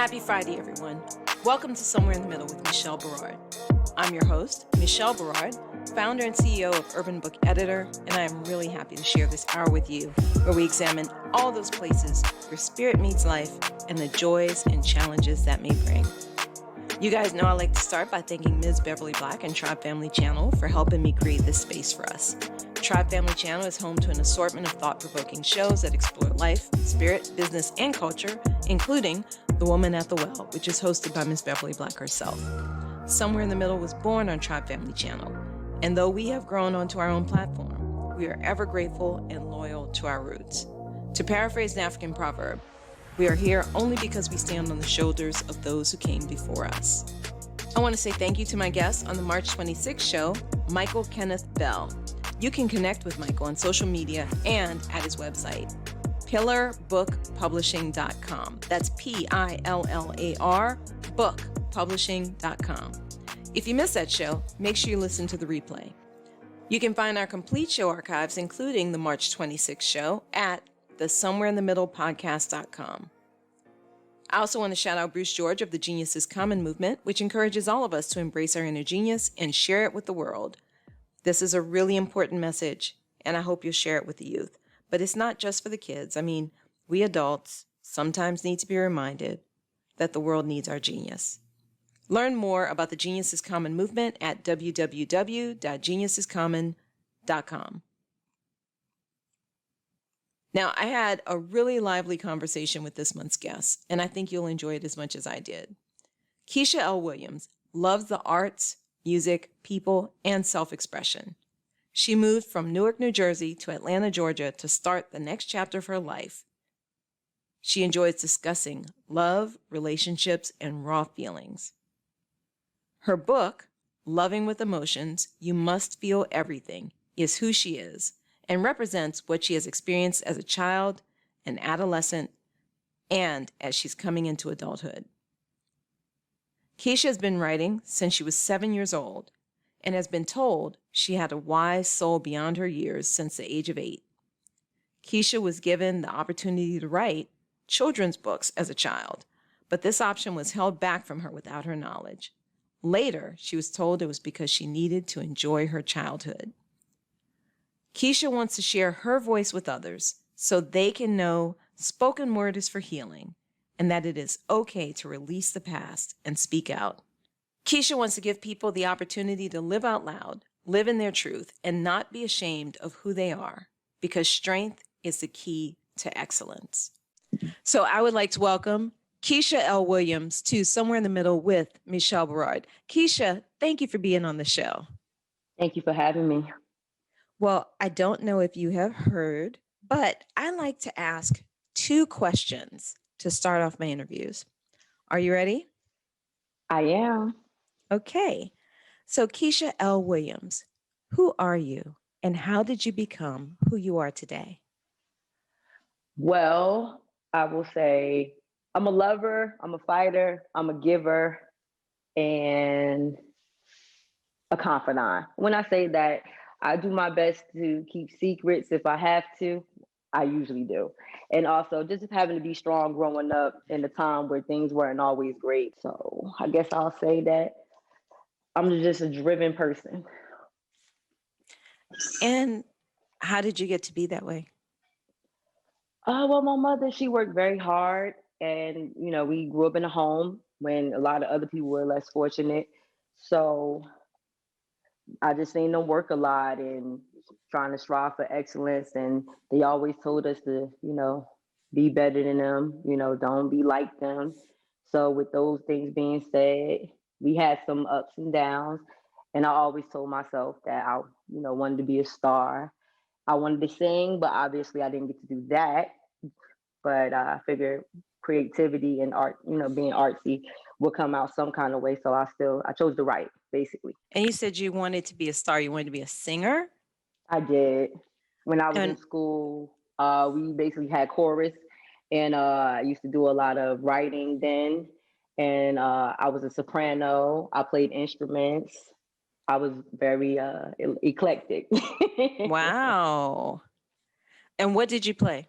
Happy Friday, everyone. Welcome to Somewhere in the Middle with Michele Barard. I'm your host, Michele Barard, founder and CEO of Urban Book Editor, and I am really happy to share this hour with you, where we examine all those places where spirit meets life and the joys and challenges that may bring. You guys know I like to start by thanking Ms. Beverly Black and Tribe Family Channel for helping me create this space for us. Tribe Family Channel is home to an assortment of thought-provoking shows that explore life, spirit, business, and culture, including The Woman at the Well, which is hosted by Ms. Beverly Black herself. Somewhere in the Middle was born on Tribe Family Channel, and though we have grown onto our own platform, we are ever grateful and loyal to our roots. To paraphrase an African proverb, we are here only because we stand on the shoulders of those who came before us. I want to say thank you to my guest on the March 26th show, Michael Kenneth Bell. You can connect with Michael on social media and at his website, pillarbookpublishing.com. That's Pillar bookpublishing.com. If you missed that show, make sure you listen to the replay. You can find our complete show archives, including the March 26th show, at the somewhereinthemiddlepodcast.com. I also want to shout out Bruce George of the Genius is Common movement, which encourages all of us to embrace our inner genius and share it with the world. This is a really important message, and I hope you'll share it with the youth. But it's not just for the kids. I mean, we adults sometimes need to be reminded that the world needs our genius. Learn more about the Genius is Common movement at www.geniusiscommon.com. Now, I had a really lively conversation with this month's guest, and I think you'll enjoy it as much as I did. Keshia L. Williams loves the arts, music, people, and self-expression. She moved from Newark, New Jersey to Atlanta, Georgia to start the next chapter of her life. She enjoys discussing love, relationships, and raw feelings. Her book, Loving with Emotions, You Must Feel Everything, is who she is and represents what she has experienced as a child, an adolescent, and as she's coming into adulthood. Keshia has been writing since she was 7 years old and has been told she had a wise soul beyond her years since the age of 8. Keshia was given the opportunity to write children's books as a child, but this option was held back from her without her knowledge. Later, she was told it was because she needed to enjoy her childhood. Keshia wants to share her voice with others so they can know spoken word is for healing and that it is okay to release the past and speak out. Keshia wants to give people the opportunity to live out loud, live in their truth, and not be ashamed of who they are, because strength is the key to excellence. So I would like to welcome Keshia L. Williams to Somewhere in the Middle with Michele Barard. Keshia, thank you for being on the show. Thank you for having me. Well, I don't know if you have heard, but I like to ask 2 questions to start off my interviews. Are you ready? I am. Okay. So Keshia L. Williams, who are you and how did you become who you are today? Well, I will say I'm a lover, I'm a fighter, I'm a giver, and a confidant. When I say that, I do my best to keep secrets if I have to. I usually do. And also just having to be strong growing up in a time where things weren't always great. So I guess I'll say that I'm just a driven person. And how did you get to be that way? Well, my mother, she worked very hard. And, we grew up in a home when a lot of other people were less fortunate. So I just seen them work a lot and trying to strive for excellence. And they always told us to, be better than them, don't be like them. So with those things being said, we had some ups and downs. And I always told myself that I, wanted to be a star. I wanted to sing, but obviously I didn't get to do that. But I figured creativity and art, being artsy would come out some kind of way. So I chose to write, basically. And you said you wanted to be a star. You wanted to be a singer? I did. When I was in school, we basically had chorus, and I used to do a lot of writing then. And I was a soprano. I played instruments. I was very eclectic. Wow. And what did you play?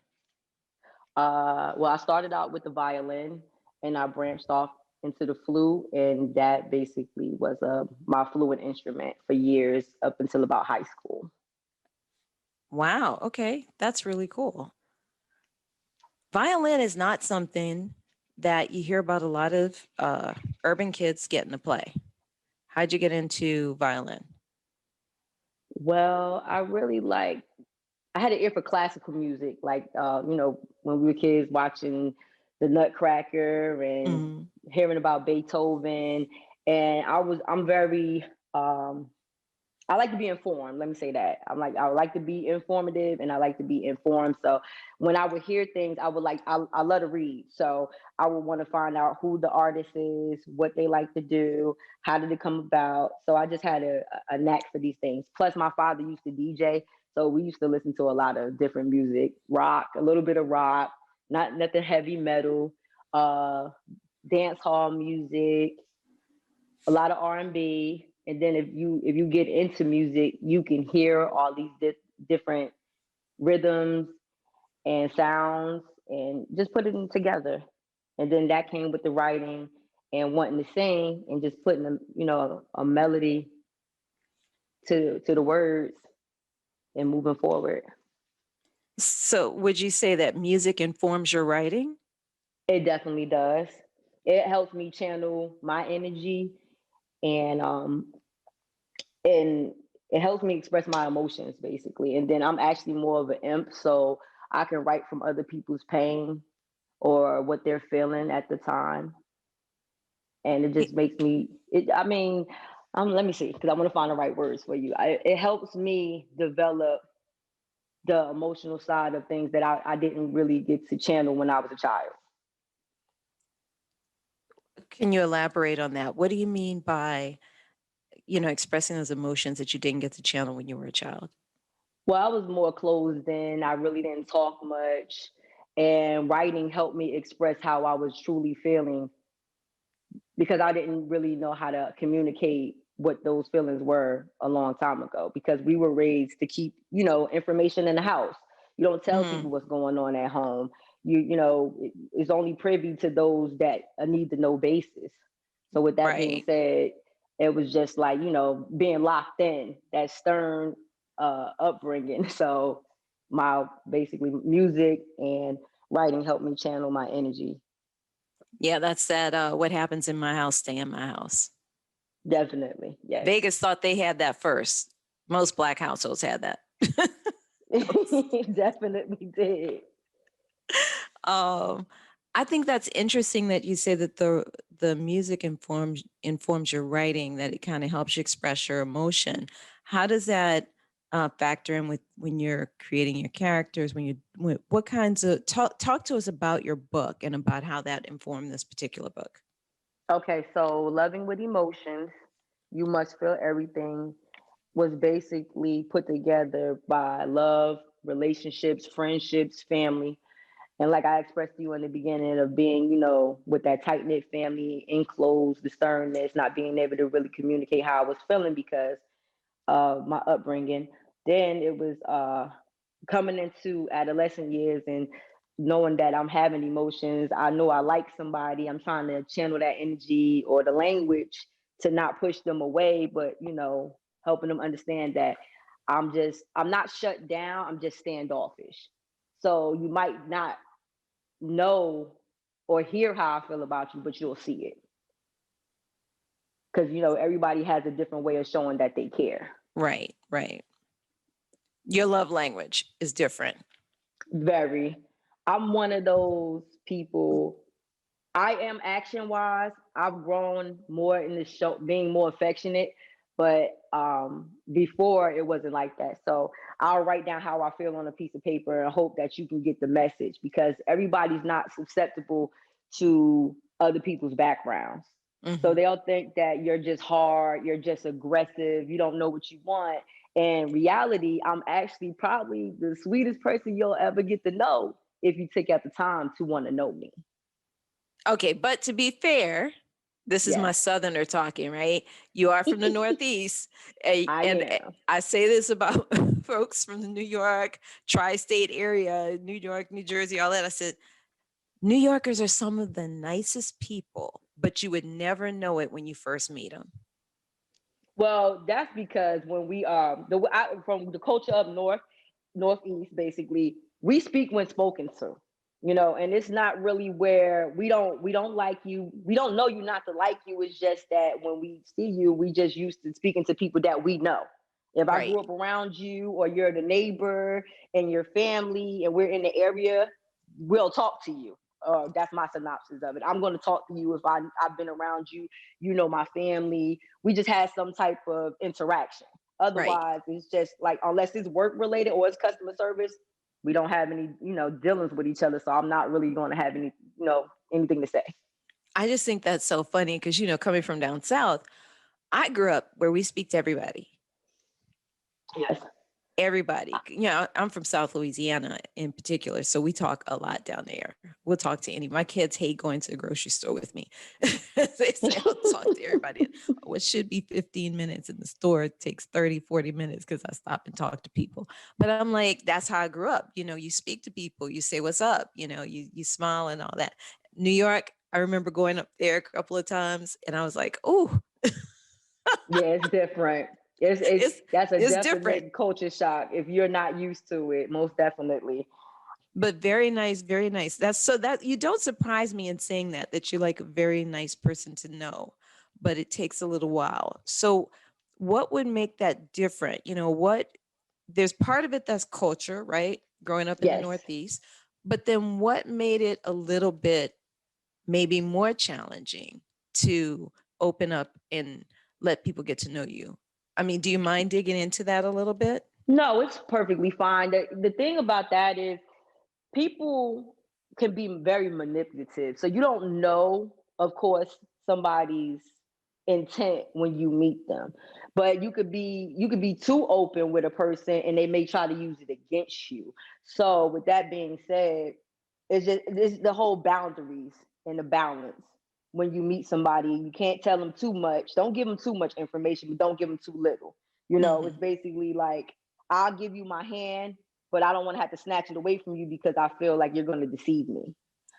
Well, I started out with the violin, and I branched off into the flute, and that basically was my fluid instrument for years up until about high school. Wow. Okay. That's really cool. Violin is not something that you hear about a lot of urban kids getting to play. How'd you get into violin? Well, I had an ear for classical music, like when we were kids watching the Nutcracker and Mm, hearing about Beethoven, and I'm very I like to be informed. Let me say that. I like to be informative and I like to be informed. So when I would hear things, I love to read. So I would want to find out who the artist is, what they like to do, how did it come about. So I just had a knack for these things. Plus my father used to DJ. So we used to listen to a lot of different music, rock, a little bit of rock, not nothing heavy metal, uh, dance hall music, a lot of R&B, and then if you get into music, you can hear all these different rhythms and sounds and just put it in together. And then that came with the writing and wanting to sing and just putting a melody to the words and moving forward. so, would you say that music informs your writing? It definitely does. It helps me channel my energy and it helps me express my emotions basically. And then I'm actually more of an imp, so I can write from other people's pain or what they're feeling at the time, and it Y- just makes me. Let me see, because I want to find the right words for you. It helps me develop the emotional side of things that I didn't really get to channel when I was a child. Can you elaborate on that? What do you mean by, expressing those emotions that you didn't get to channel when you were a child? Well, I was more closed in. I really didn't talk much, and writing helped me express how I was truly feeling because I didn't really know how to communicate what those feelings were a long time ago because we were raised to keep, information in the house. You don't tell Mm, people what's going on at home. It's only privy to those that need to know basis. So with that being right. said, it was just like, being locked in, that stern upbringing. So my basically music and writing helped me channel my energy. Yeah, that's that. What happens in my house, stay in my house. Definitely. Yes. Vegas thought they had that first. Most Black households had that. Definitely did. um, I think that's interesting that you say that the music informs your writing, that it kind of helps you express your emotion. How does that factor in with when you're creating your characters? What kinds of talk to us about your book and about how that informed this particular book? Okay, so Loving with Emotions, You Must Feel Everything was basically put together by love, relationships, friendships, family. And like I expressed to you in the beginning of being, with that tight knit family, enclosed, the sternness, not being able to really communicate how I was feeling because of my upbringing. Then it was coming into adolescent years and knowing that I'm having emotions. I know I like somebody. I'm trying to channel that energy or the language to not push them away, but helping them understand that I'm not shut down. I'm just standoffish. So you might not know or hear how I feel about you, but you'll see it because everybody has a different way of showing that they care. Right, right. Your love language is different. Very. I'm one of those people. I am action wise. I've grown more in the show, being more affectionate, but before it wasn't like that. So I'll write down how I feel on a piece of paper and hope that you can get the message because everybody's not susceptible to other people's backgrounds. So Hmm. they'll think that you're just hard, you're just aggressive, you don't know what you want. In reality, I'm actually probably the sweetest person you'll ever get to know if you take out the time to want to know me. Okay, but to be fair, this is my Yes, southerner talking, right? You are from the Northeast. I And am. I say this about folks from the New York, tri state area, New York, New Jersey, all that. I said, New Yorkers are some of the nicest people, but you would never know it when you first meet them. Well, that's because when we from the culture up north, northeast, basically, we speak when spoken to, and it's not really where we don't like you, we don't know you not to like you. It's just that when we see you, we just used to speaking to people that we know. If I Right. grew up around you, or you're the neighbor and your family, and we're in the area, we'll talk to you. That's my synopsis of it. I'm going to talk to you if I've been around you. You know my family. We just had some type of interaction. Right. Otherwise, it's just like, unless it's work related or it's customer service, we don't have any, dealings with each other. So I'm not really going to have any, anything to say. I just think that's so funny because, coming from down south, I grew up where we speak to everybody. Yes. Everybody. I'm from South Louisiana in particular, so we talk a lot down there. We'll talk to any. My kids hate going to the grocery store with me. They say I'll talk to everybody. What should be 15 minutes in the store takes 30, 40 minutes because I stop and talk to people. But I'm like, that's how I grew up. You speak to people, you say what's up, you smile and all that. New York, I remember going up there a couple of times and I was like, oh, Yeah, it's different. It's it's that's a it's different. definite culture shock if you're not used to it. Most definitely. But very nice, very nice. That's so that you don't surprise me in saying that you're like a very nice person to know, but it takes a little while. So what would make that different? There's part of it that's culture, right? Growing up in the Yes. Northeast. But then what made it a little bit maybe more challenging to open up and let people get to know you? I mean, do you mind digging into that a little bit? No, it's perfectly fine. The thing about that is people can be very manipulative. So you don't know, of course, somebody's intent when you meet them. But you could be too open with a person and they may try to use it against you. So with that being said, it's the whole boundaries and the balance. When you meet somebody, you can't tell them too much. Don't give them too much information, but don't give them too little. It's Hmm. basically like, I'll give you my hand, but I don't want to have to snatch it away from you because I feel like you're going to deceive me. Right.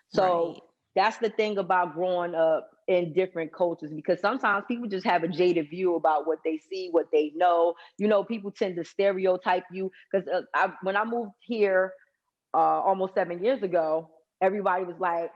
So that's the thing about growing up in different cultures, because sometimes people just have a jaded view about what they see, what they know. People tend to stereotype you because when I moved here almost 7 years ago, everybody was like,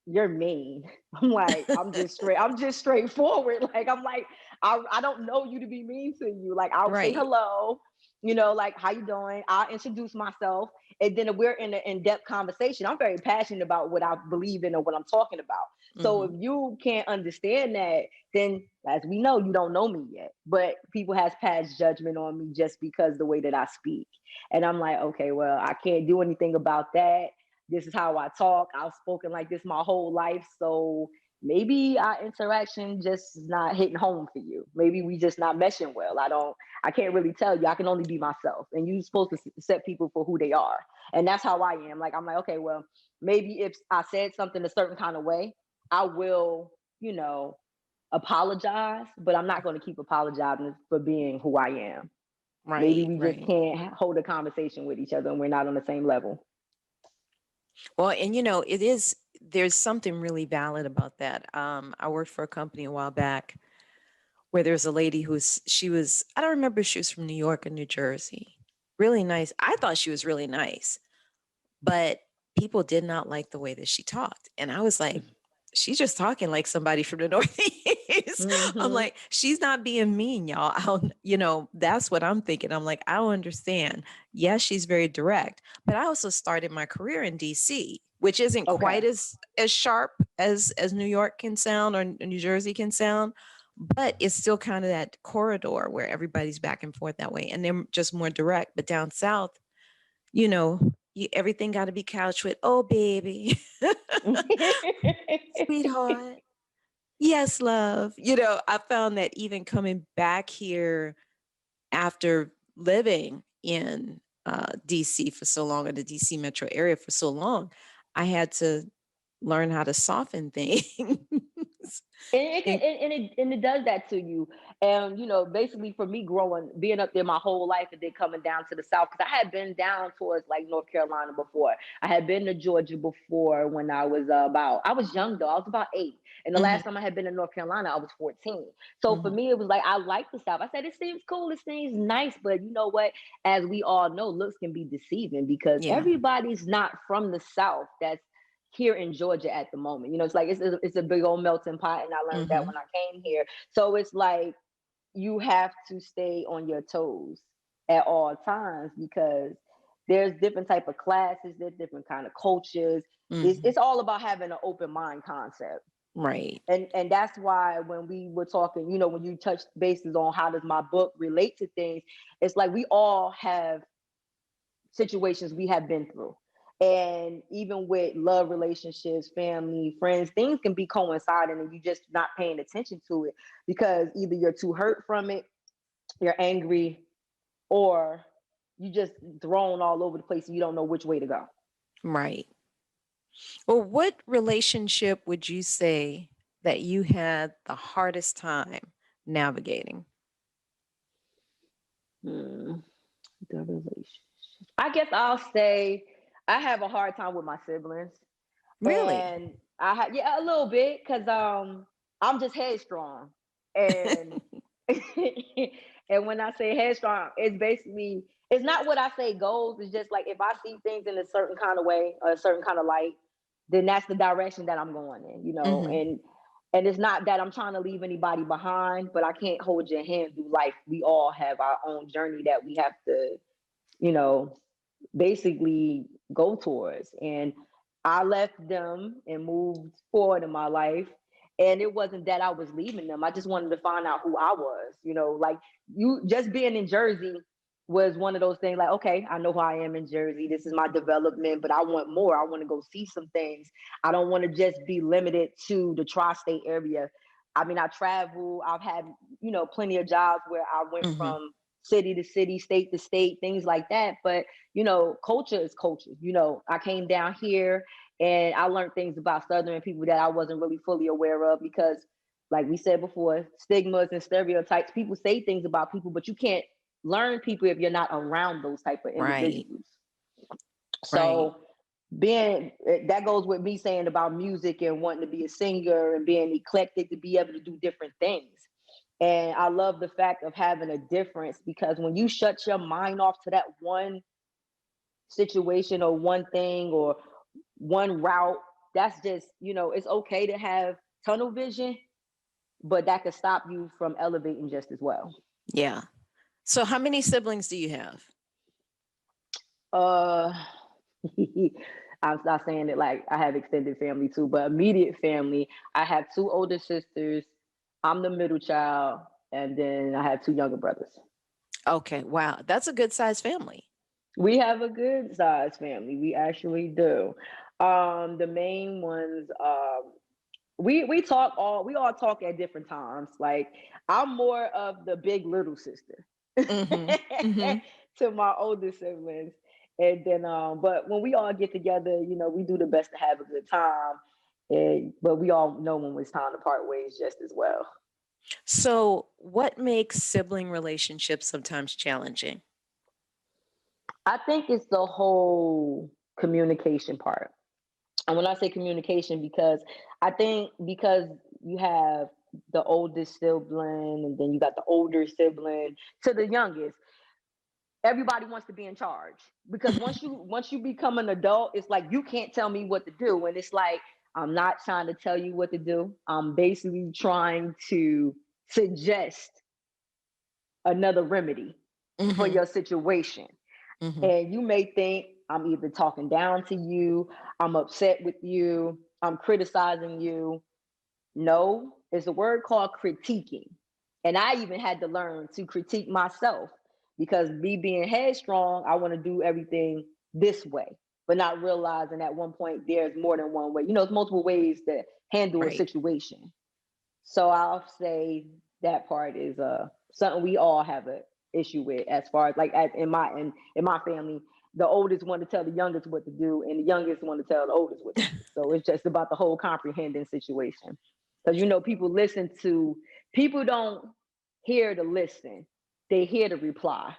"You're mean." I'm like, I'm just straight. I'm just straightforward. Like, I'm like, I don't know you to be mean to you. Like, I'll say Right. hello. Like, how you doing? I'll introduce myself, and then if we're in an in-depth conversation, I'm very passionate about what I believe in or what I'm talking about. So if Hmm. you can't understand that, then as we know, you don't know me yet. But people has passed judgment on me just because the way that I speak. And I'm like, okay, well, I can't do anything about that. This is how I talk. I've spoken like this my whole life. So maybe our interaction just is not hitting home for you. Maybe we just not meshing well. I can't really tell you. I can only be myself. And you're supposed to accept people for who they are. And that's how I am. Like, I'm like, okay, well, maybe if I said something a certain kind of way, I will, apologize, but I'm not going to keep apologizing for being who I am. Maybe Right. we just Right. can't hold a conversation with each other and we're not on the same level. Well, and there's something really valid about that. I worked for a company a while back where there's a lady I don't remember if she was from New York or New Jersey. Really nice. I thought she was really nice, but people did not like the way that she talked. And I was like, she's just talking like somebody from the Northeast. I'm Mm-hmm. like, she's not being mean, y'all. That's what I'm thinking. I'm like, I don't understand. Yes, she's very direct, but I also started my career in DC, which isn't Okay. quite as sharp as New York can sound or New Jersey can sound, but it's still kind of that corridor where everybody's back and forth that way. And they're just more direct. But down south, you know, everything got to be couched with, oh, baby, sweetheart. Yes, love. I found that even coming back here after living in DC for so long, in the DC metro area for so long, I had to learn how to soften things. And it can And and it does that to you. And, basically for me being up there my whole life and then coming down to the South, because I had been down towards like North Carolina before. I had been to Georgia before when I was I was young though. I was about 8. And the Mm-hmm. last time I had been in North Carolina, I was 14. So for Mm-hmm. me, it was like, I like the South. I said, it seems cool. It seems nice. But you know what? As we all know, looks can be deceiving because Yeah. everybody's not from the South that's here in Georgia at the moment. It's like it's a big old melting pot. And I learned that Mm-hmm. when I came here. So it's like, you have to stay on your toes at all times because there's different type of classes, there's different kind of cultures. it's, Mm-hmm. it's all about having an open mind concept. Right. And that's why when we were talking, when you touched bases on how does my book relate to things, it's like we all have situations we have been through. And even with love relationships, family, friends, things can be coinciding and you just not paying attention to it because either you're too hurt from it, you're angry, or you just thrown all over the place and you don't know which way to go. Right. Well, what relationship would you say that you had the hardest time navigating? Hmm, the relationship. I guess I'll say I have a hard time with my siblings, Really? and I have, yeah, a little bit because I'm just headstrong, and and when I say headstrong, it's basically, it's not what I say goes. It's just like if I see things in a certain kind of way or a certain kind of light, then that's the direction that I'm going in. Mm-hmm. And it's not that I'm trying to leave anybody behind, but I can't hold your hand through life. We all have our own journey that we have to, you know, basically go towards. And I left them and moved forward in my life. And it wasn't that I was leaving them. I just wanted to find out who I was. Like you just being in Jersey was one of those things like, okay, I know who I am in Jersey. This is my development, but I want more. I want to go see some things. I don't want to just be limited to the tri-state area. I mean, I travel, I've had, plenty of jobs where I went Mm-hmm. from city to city, state to state, things like that. But culture is culture. I came down here and I learned things about Southern people that I wasn't really fully aware of because, like we said before, stigmas and stereotypes. People say things about people, but you can't learn people if you're not around those type of Right. individuals. Right. So being that goes with me saying about music and wanting to be a singer and being eclectic to be able to do different things. And I love the fact of having a difference because when you shut your mind off to that one situation or one thing or one route, that's just, it's okay to have tunnel vision, but that could stop you from elevating just as well. Yeah. So how many siblings do you have? Uh, I'm not saying it like I have extended family too, but immediate family, I have 2 older sisters. I'm the middle child, and then I have 2 younger brothers. Okay. Wow. That's a good sized family. We have a good sized family. We actually do. The main ones, we all talk at different times. Like I'm more of the big little sister Mm-hmm. Mm-hmm. to my older siblings. And then but when we all get together, we do the best to have a good time. But we all know when it's time to part ways just as well. So what makes sibling relationships sometimes challenging? I think it's the whole communication part. And when I say communication, because I think because you have the oldest sibling and then you got the older sibling to the youngest, everybody wants to be in charge. Because once you become an adult, it's like you can't tell me what to do. And it's like I'm not trying to tell you what to do. I'm basically trying to suggest another remedy for Mm-hmm. your situation. Mm-hmm. And you may think I'm either talking down to you, I'm upset with you, I'm criticizing you. No, it's a word called critiquing. And I even had to learn to critique myself because me being headstrong, I want to do everything this way, but not realizing at one point there's more than one way. There's multiple ways to handle a Right. situation. So I'll say that part is something we all have an issue with as far as like in my family, the oldest want to tell the youngest what to do, and the youngest want to tell the oldest what to do. So it's just about the whole comprehending situation. Because people listen to people don't here to listen. They're here to reply.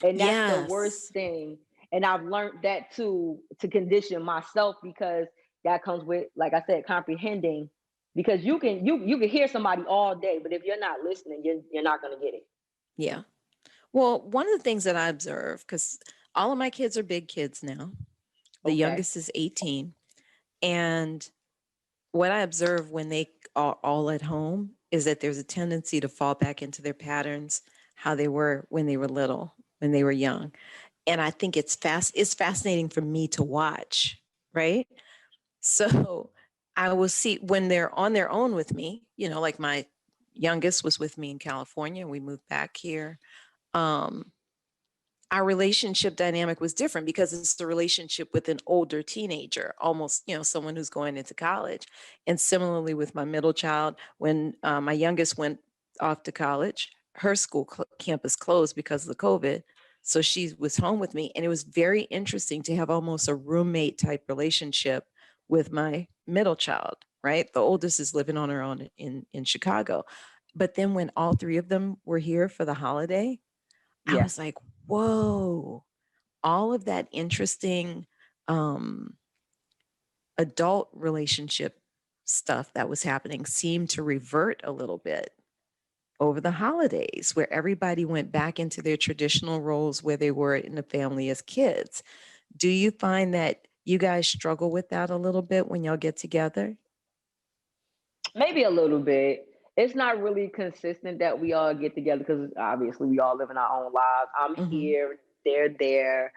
And that's the worst Yes. thing. And I've learned that too, to condition myself, because that comes with, like I said, comprehending. Because you can hear somebody all day, but if you're not listening, you're not gonna get it. Yeah. Well, one of the things that I observe, because all of my kids are big kids now, the Okay. youngest is 18. And what I observe when they are all at home is that there's a tendency to fall back into their patterns, how they were when they were little, when they were young. And I think it's fascinating for me to watch, right? So I will see when they're on their own with me, like my youngest was with me in California, we moved back here. Um, our relationship dynamic was different because it's the relationship with an older teenager, almost, someone who's going into college. And similarly with my middle child, when my youngest went off to college, her school campus closed because of the COVID. So she was home with me. And it was very interesting to have almost a roommate type relationship with my middle child, right? The oldest is living on her own in Chicago. But then when all three of them were here for the holiday, I Yeah. was like, whoa, all of that interesting um, adult relationship stuff that was happening seemed to revert a little bit over the holidays, where everybody went back into their traditional roles where they were in the family as kids. Do you find that you guys struggle with that a little bit when y'all get together? Maybe a little bit. It's not really consistent that we all get together, because obviously we all live in our own lives. I'm Hmm. here, they're there.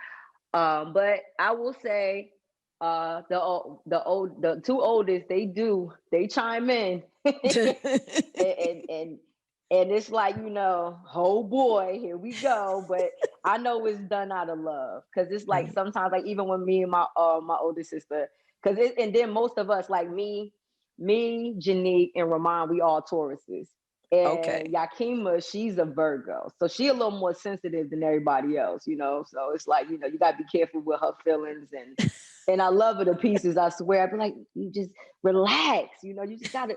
But I will say, the two oldest, they chime in, and and it's like, oh boy, here we go. But I know it's done out of love, because it's like Right. sometimes, like even when me and my older sister, because and then most of us, like me, Janique, and Ramon, we all Tauruses. And Okay. Yakima, she's a Virgo. So she a little more sensitive than everybody else. So it's like, you gotta be careful with her feelings, and I love her to pieces, I swear. I'd be like, you just relax, you just gotta,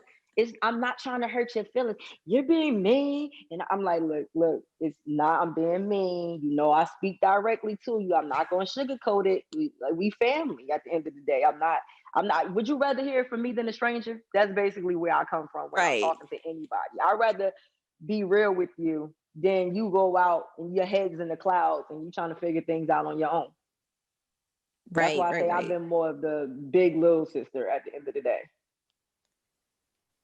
I'm not trying to hurt your feelings. You're being mean. And I'm like, look, it's not, I'm being mean. I speak directly to you. I'm not gonna sugarcoat it. We family at the end of the day. I'm not. Would you rather hear it from me than a stranger? That's basically where I come from when I'm Right. talking to anybody. I'd rather be real with you than you go out and your head's in the clouds and you trying to figure things out on your own. That's Right. why I Right. say I've Right. been more of the big little sister at the end of the day.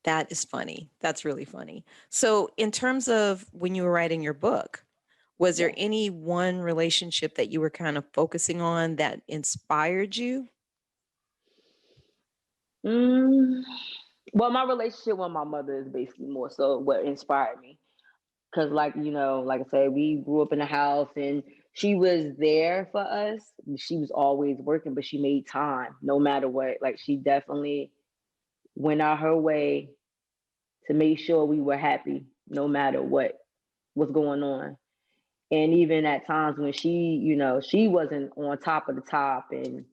That is funny. That's really funny. So, in terms of when you were writing your book, was there Yes. any one relationship that you were kind of focusing on that inspired you? Mm, well, my relationship with my mother is basically more so what inspired me. Cause like I said, we grew up in a house and she was there for us. She was always working, but she made time no matter what. Like she definitely went out her way to make sure we were happy no matter what was going on. And even at times when she wasn't on top of the top and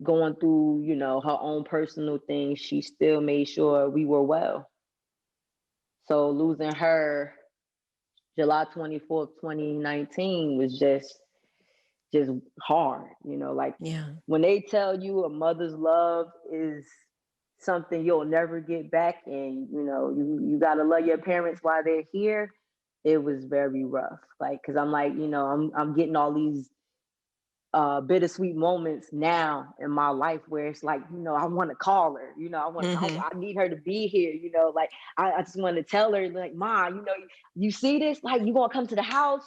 going through, her own personal things, she still made sure we were well. So losing her July 24th, 2019 was just hard, like Yeah. when they tell you a mother's love is something you'll never get back, and you got to love your parents while they're here. It was very rough, like, because I'm like, I'm getting all these bittersweet moments now in my life where it's like, I want to call her, Hmm. I need her to be here, like I just want to tell her, like, Ma, you see this, like, you gonna come to the house,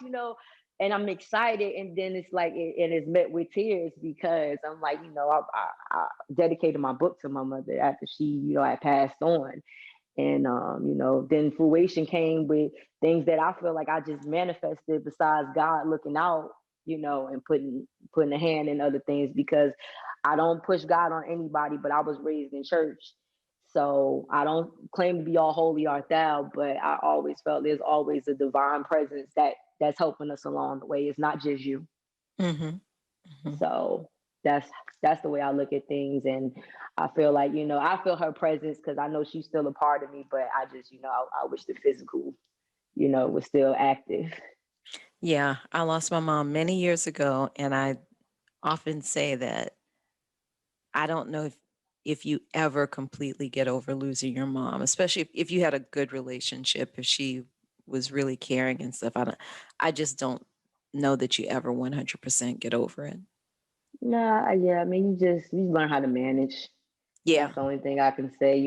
and I'm excited. And then it's like, and it's met with tears, because I'm like, I dedicated my book to my mother after she, had passed on. And then fruition came with things that I feel like I just manifested, besides God looking out, and putting a hand in other things, because I don't push God on anybody, but I was raised in church. So I don't claim to be all holy art thou, but I always felt there's always a divine presence that's helping us along the way. It's not just you. Hmm. Hmm. So that's the way I look at things. And I feel like, I feel her presence because I know she's still a part of me, but I just, I wish the physical, was still active. Yeah, I lost my mom many years ago, and I often say that I don't know if you ever completely get over losing your mom, especially if you had a good relationship, if she was really caring and stuff. I just don't know that you ever 100% get over it. Nah, yeah, I mean, you learn how to manage. Yeah. That's the only thing I can say,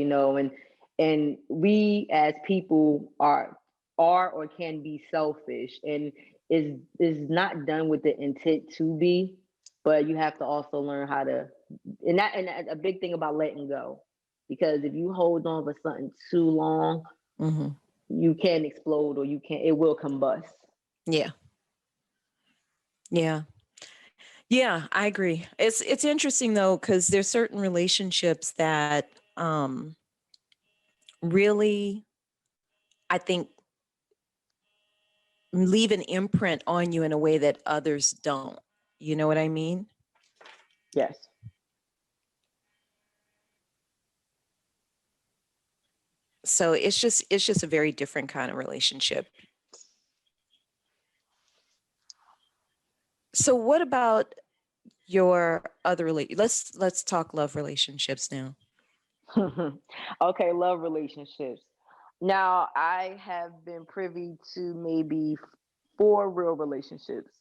and we as people are or can be selfish, and is not done with the intent to be, but you have to also learn how to, and a big thing about letting go, because if you hold on for something too long, Hmm. you can explode, or it will combust. Yeah. Yeah. Yeah, I agree. It's interesting though, because there's certain relationships that really, I think, leave an imprint on you in a way that others don't. You know what I mean? Yes. So it's just a very different kind of relationship. So what about your other let's talk love relationships now. Okay, love relationships. Now, I have been privy to maybe four real relationships.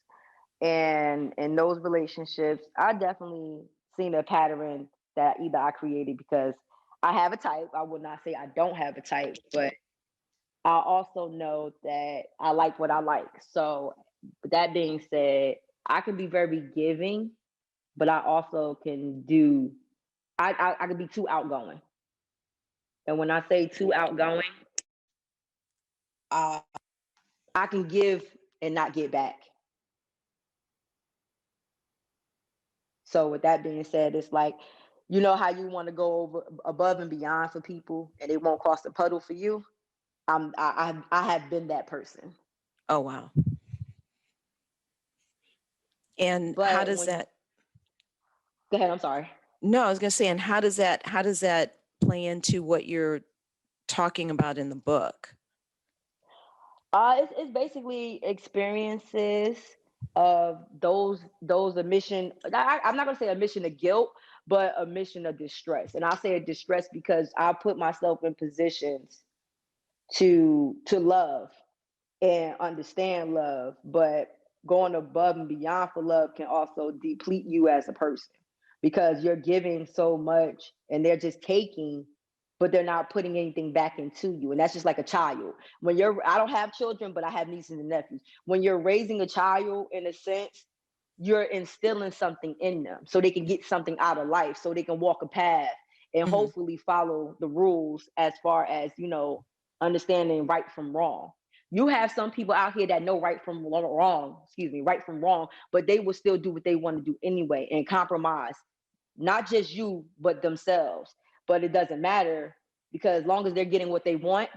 And in those relationships, I definitely seen a pattern that either I created because I have a type. I would not say I don't have a type, but I also know that I like what I like. So, with that being said, I can be very giving, but I also can do, I can be too outgoing. And when I say too outgoing, uh, I can give and not get back. So with that being said, it's like, how you want to go over above and beyond for people, and they won't cross the puddle for you. I have been that person. Oh wow. And how But does when that Go ahead, I'm sorry. no, I was going to say, and how does that play into what you're talking about in the book? It's basically experiences of those admission. I'm not gonna say admission of guilt, but admission of distress. And I say distress because I put myself in positions to love and understand love, but going above and beyond for love can also deplete you as a person, because you're giving so much and they're just taking, but they're not putting anything back into you. And that's just like a child. I don't have children, but I have nieces and nephews. When you're raising a child, in a sense, you're instilling something in them so they can get something out of life, so they can walk a path and Hmm. hopefully follow the rules as far as, understanding right from wrong. You have some people out here that know right from wrong, but they will still do what they want to do anyway and compromise, not just you, but themselves. But it doesn't matter, because as long as they're getting what they want,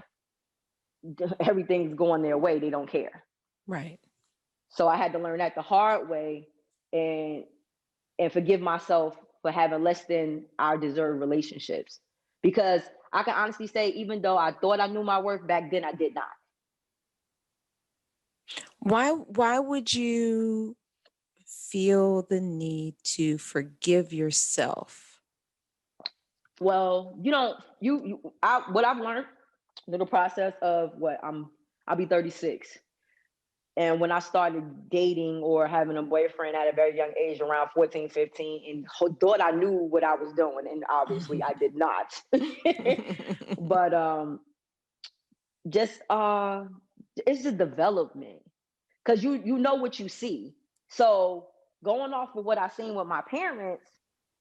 everything's going their way. They don't care. Right. So I had to learn that the hard way, and forgive myself for having less than our deserved relationships. Because I can honestly say, even though I thought I knew my worth back then, I did not. Why would you feel the need to forgive yourself? Well, what I've learned, little process of I'll be 36. And when I started dating or having a boyfriend at a very young age, around 14, 15, and thought I knew what I was doing, and obviously I did not. But just it's just development, because you know what you see. So going off of what I seen with my parents,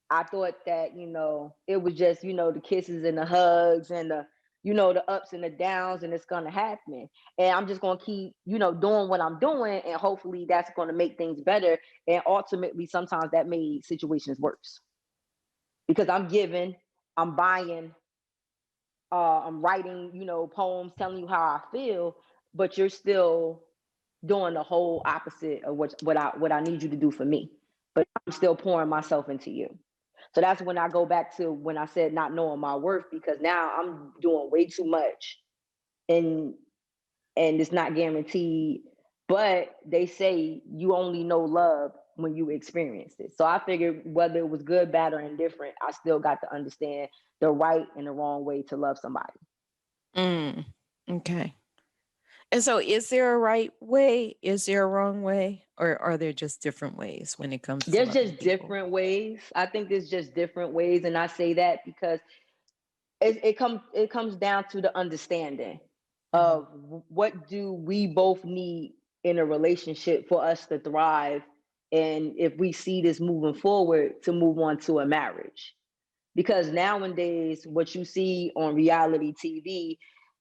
I thought that, it was just, the kisses and the hugs and the ups and the downs, and it's gonna happen. And I'm just gonna keep, doing what I'm doing, and hopefully that's gonna make things better. And ultimately sometimes that made situations worse, because I'm giving, I'm buying, I'm writing, poems telling you how I feel, but you're still doing the whole opposite of what I need you to do for me. But I'm still pouring myself into you. So that's when I go back to when I said not knowing my worth, because now I'm doing way too much. And and it's not guaranteed. But they say you only know love when you experience it. So I figured whether it was good, bad, or indifferent, I still got to understand the right and the wrong way to love somebody. Mm, okay. And so is there a right way? Is there a wrong way? Or are there just different ways when it comes to There's loving just people? different ways. I think there's just different ways, and I say that because it comes down to the understanding Hmm. of what do we both need in a relationship for us to thrive, and if we see this moving forward to move on to a marriage. Because nowadays what you see on reality TV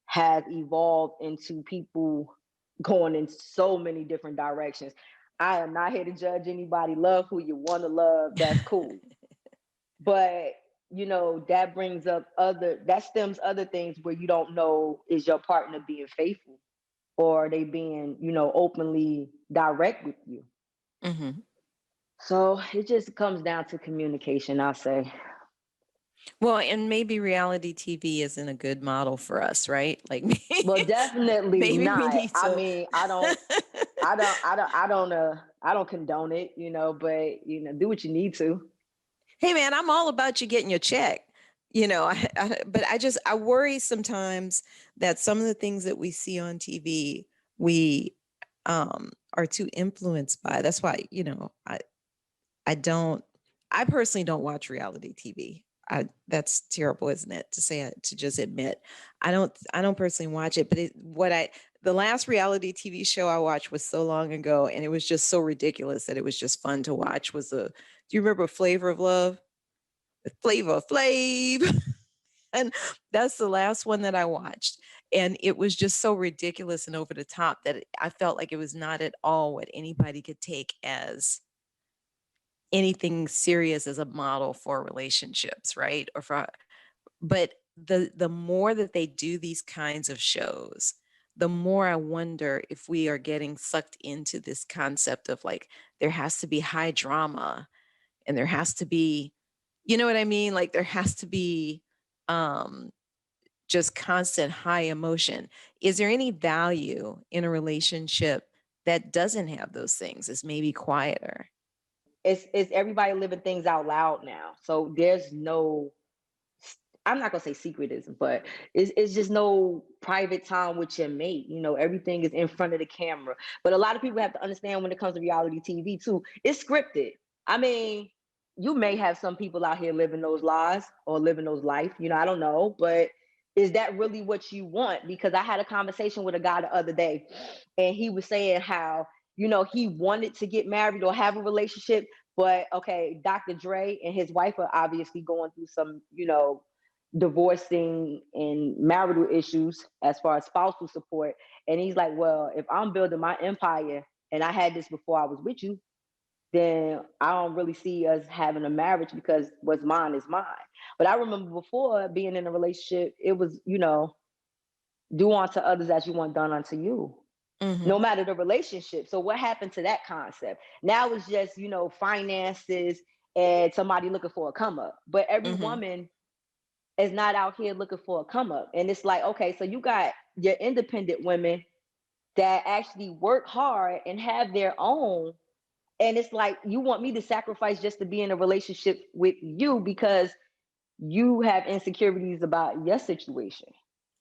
has evolved into people going in so many different directions. I am not here to judge anybody. Love who you want to love, that's cool. But that brings up that stems other things where you don't know, is your partner being faithful, or are they being openly direct with you? Hmm. So it just comes down to communication, I'll say. Well, and maybe reality TV isn't a good model for us, right? Like Well, definitely maybe we not. need I to. mean, I don't condone it, but do what you need to. Hey man, I'm all about you getting your check. But I worry sometimes that some of the things that we see on TV, we are too influenced by. That's why, I don't I personally don't watch reality TV. That's terrible, isn't it? To say it, to just admit. I don't personally watch it, but the last reality TV show I watched was so long ago, and it was just so ridiculous that it was just fun to watch. Do you remember Flavor of Love? Flavor Flav. And that's the last one that I watched. And it was just so ridiculous and over the top that I felt like it was not at all what anybody could take as anything serious as a model for relationships, right? But the more that they do these kinds of shows, the more I wonder if we are getting sucked into this concept of like there has to be high drama, and there has to be, you know what I mean? Like there has to be um just constant high emotion. Is there any value in a relationship that doesn't have those things? Is maybe quieter? It's everybody living things out loud now. So there's no, I'm not gonna say secretism, but it's just no private time with your mate. Everything is in front of the camera. But a lot of people have to understand when it comes to reality TV too, it's scripted. I mean, you may have some people out here living those lies or living those life. I don't know, but is that really what you want? Because I had a conversation with a guy the other day, and he was saying how he wanted to get married or have a relationship, but okay, Dr. Dre and his wife are obviously going through some divorcing and marital issues as far as spousal support. And he's like, well, if I'm building my empire and I had this before I was with you, then I don't really see us having a marriage because what's mine is mine. But I remember before being in a relationship, it was, do unto others as you want done unto you, no Hmm. matter the relationship. So what happened to that concept? Now it's just, finances and somebody looking for a come up. But every Hmm. woman is not out here looking for a come up. And it's like, okay, so you got your independent women that actually work hard and have their own. And it's like, you want me to sacrifice just to be in a relationship with you because you have insecurities about your situation.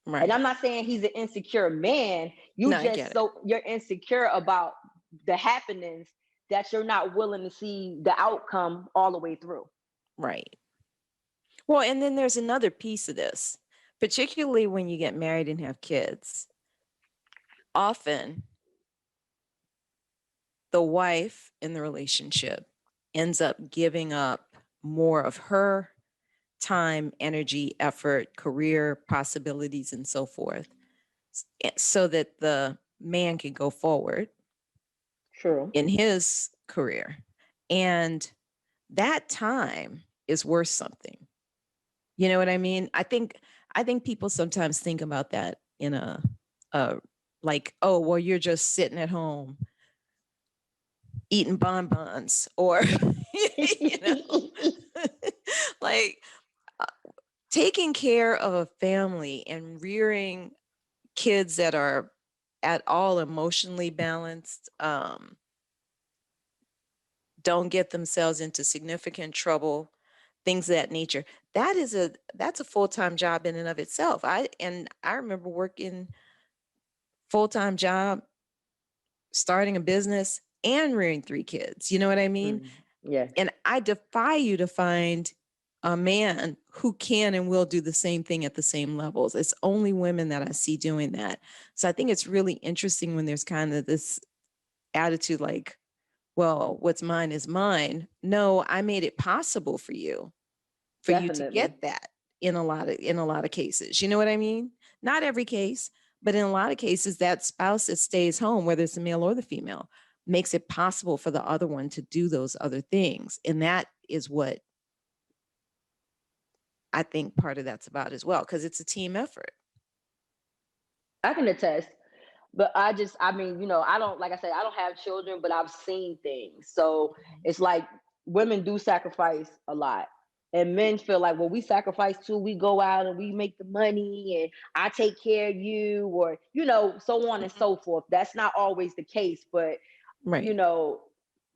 And I'm Right. not saying he's an insecure man. No, I get it. You're insecure about the happenings that you're not willing to see the outcome all the way through. Right. Well, and then there's another piece of this, particularly when you get married and have kids. Often the wife in the relationship ends up giving up more of her time, energy, effort, career possibilities, and so forth, so that the man can go forward True. in his career. And that time is worth something. You know what I mean? I think people sometimes think about that in a like, oh, well, you're just sitting at home eating bonbons, or you know, like uh, taking care of a family and rearing kids that are at all emotionally balanced, don't get themselves into significant trouble, things of that nature. That's a full-time job in and of itself. I remember working full-time job, starting a business and rearing 3 kids. You know what I mean? Yeah. And I defy you to find a man who can and will do the same thing at the same levels. It's only women that I see doing that. So I think it's really interesting when there's kind of this attitude like, well, what's mine is mine. No, I made it possible for you to Definitely. get that in a lot of cases. You know what I mean? Not every case, but in a lot of cases, that spouse that stays home, whether it's the male or the female, makes it possible for the other one to do those other things. And that is what I think part of that's about as well, because it's a team effort. I can attest. But I mean, I don't, like I said, I don't have children, but I've seen things. So it's like women do sacrifice a lot. And men feel like, well, we sacrifice too. We go out and we make the money and I take care of you, or, so on and so forth. That's not always the case, but, Right.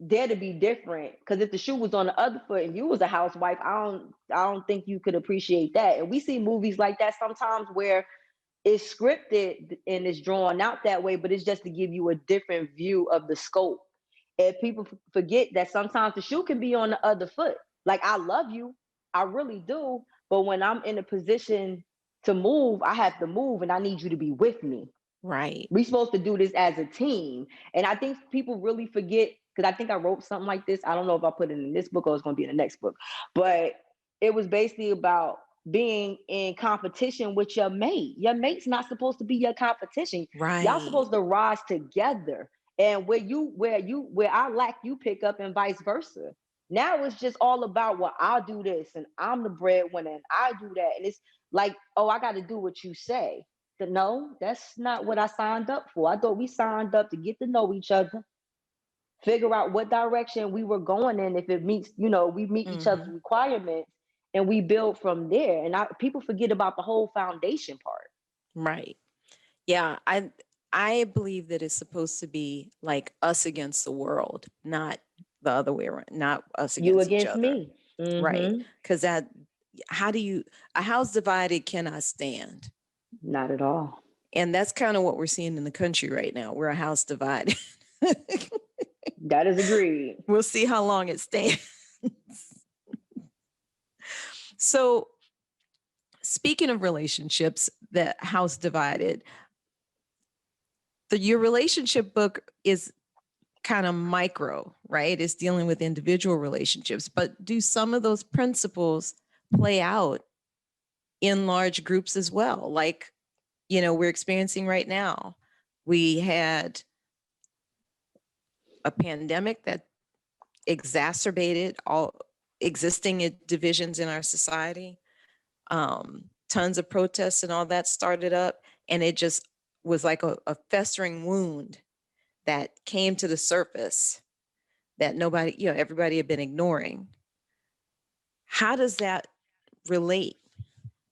Dare to be different. Because if the shoe was on the other foot and you was a housewife, I don't think you could appreciate that. And we see movies like that sometimes where it's scripted and it's drawn out that way, but it's just to give you a different view of the scope. And people forget that sometimes the shoe can be on the other foot. Like, I love you, I really do, but when I'm in a position to move, I have to move, and I need you to be with me. Right. We're supposed to do this as a team. And I think people really forget, because I think I wrote something like this. I don't know if I put it in this book or it's going to be in the next book, but it was basically about being in competition with your mate. Your mate's not supposed to be your competition. Right. Y'all supposed to rise together. And where I lack, you pick up, and vice versa. Now it's just all about, well, I'll do this and I'm the breadwinner and I do that. And it's like, oh, I got to do what you say. No, that's not what I signed up for. I thought we signed up to get to know each other, figure out what direction we were going in. If it meets, we meet each other's requirements, and we build from there. And people forget about the whole foundation part. Right. Yeah. I believe that it's supposed to be like us against the world, not the other way around, not us You against each against other. me. Right. Because a house divided cannot stand. Not at all. And that's kind of what we're seeing in the country right now. We're a house divided. That is agreed. We'll see how long it stands. So, speaking of relationships, that house divided, your relationship book is kind of micro, right? It's dealing with individual relationships, but do some of those principles play out in large groups as well? Like, we're experiencing right now. We had a pandemic that exacerbated all existing divisions in our society. Tons of protests and all that started up, and it just was like a festering wound that came to the surface that everybody had been ignoring. How does that relate?